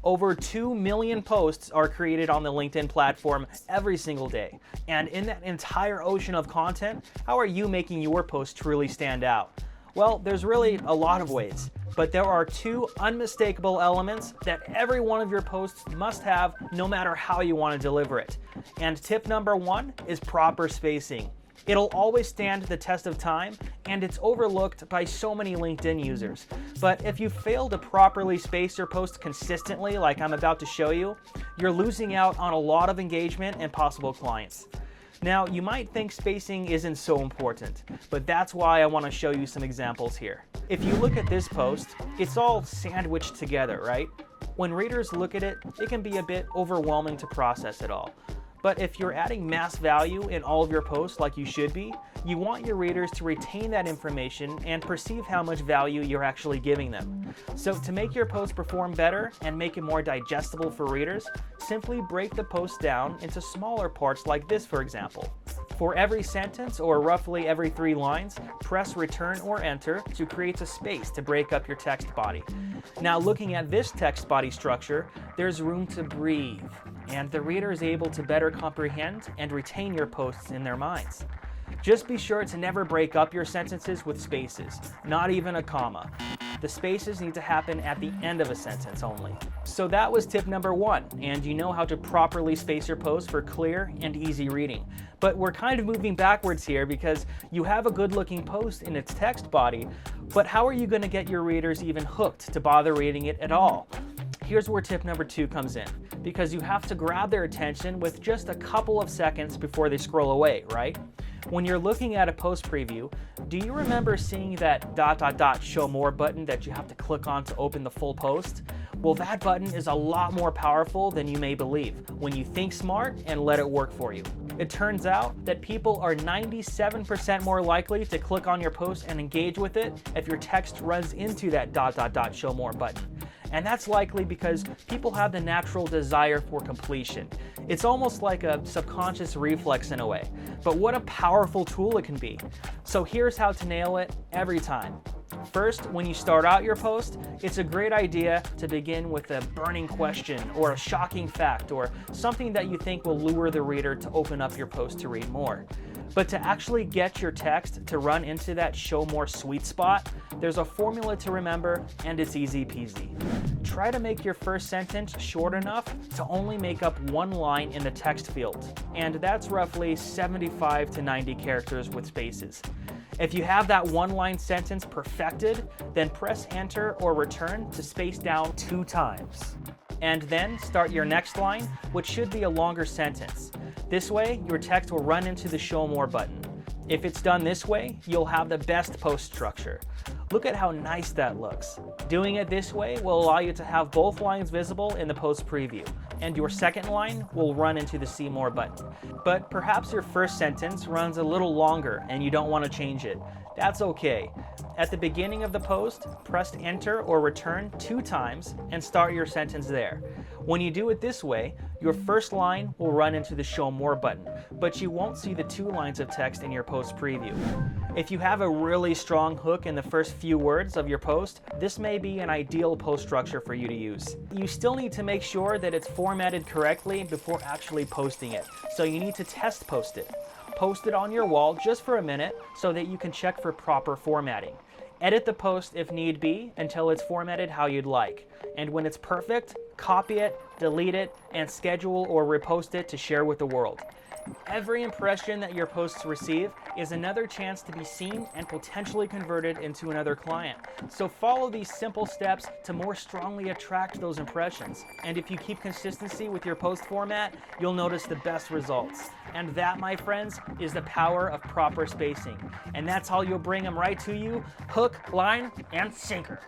Over 2 million posts are created on the LinkedIn platform every single day. And in that entire ocean of content, how are you making your post truly stand out? Well, there's really a lot of ways, but there are two unmistakable elements that every one of your posts must have no matter how you want to deliver it. And tip number one is proper spacing. It'll always stand the test of time, and it's overlooked by so many LinkedIn users. But if you fail to properly space your post consistently, like I'm about to show you, you're losing out on a lot of engagement and possible clients. Now, you might think spacing isn't so important, but that's why I want to show you some examples here. If you look at this post, it's all sandwiched together, right? When readers look at it, it can be a bit overwhelming to process it all. But if you're adding mass value in all of your posts like you should be, you want your readers to retain that information and perceive how much value you're actually giving them. So to make your post perform better and make it more digestible for readers, simply break the post down into smaller parts like this, for example. For every sentence, or roughly every 3 lines, press return or enter to create a space to break up your text body. Now looking at this text body structure, there's room to breathe, and the reader is able to better comprehend and retain your posts in their minds. Just be sure to never break up your sentences with spaces, not even a comma. The spaces need to happen at the end of a sentence only. So that was tip number one, and you know how to properly space your posts for clear and easy reading. But we're kind of moving backwards here because you have a good looking post in its text body, but how are you going to get your readers even hooked to bother reading it at all? Here's where tip number 2 comes in, because you have to grab their attention with just a couple of seconds before they scroll away, right? When you're looking at a post preview, do you remember seeing that ... show more button that you have to click on to open the full post? Well, that button is a lot more powerful than you may believe when you think smart and let it work for you. It turns out that people are 97% more likely to click on your post and engage with it if your text runs into that ... show more button. And that's likely because people have the natural desire for completion. It's almost like a subconscious reflex in a way. But what a powerful tool it can be. So here's how to nail it every time. First, when you start out your post, it's a great idea to begin with a burning question or a shocking fact or something that you think will lure the reader to open up your post to read more. But to actually get your text to run into that show more sweet spot, there's a formula to remember, and it's easy peasy. Try to make your first sentence short enough to only make up 1 line in the text field, and that's roughly 75 to 90 characters with spaces. If you have that 1-line sentence perfected, then press enter or return to space down 2 times. And then start your next line, which should be a longer sentence. This way, your text will run into the show more button. If it's done this way, you'll have the best post structure. Look at how nice that looks. Doing it this way will allow you to have both lines visible in the post preview, and your second line will run into the see more button. But perhaps your first sentence runs a little longer and you don't want to change it. That's okay. At the beginning of the post, press enter or return 2 times and start your sentence there. When you do it this way, your first line will run into the show more button, but you won't see the 2 lines of text in your post preview. If you have a really strong hook in the first few words of your post, this may be an ideal post structure for you to use. You still need to make sure that it's formatted correctly before actually posting it, so you need to test post it. Post it on your wall just for a minute so that you can check for proper formatting. Edit the post if need be until it's formatted how you'd like. And when it's perfect, copy it, delete it, and schedule or repost it to share with the world. Every impression that your posts receive is another chance to be seen and potentially converted into another client. So follow these simple steps to more strongly attract those impressions. And if you keep consistency with your post format, you'll notice the best results. And that, my friends, is the power of proper spacing. And that's how you'll bring them right to you, hook, line, and sinker.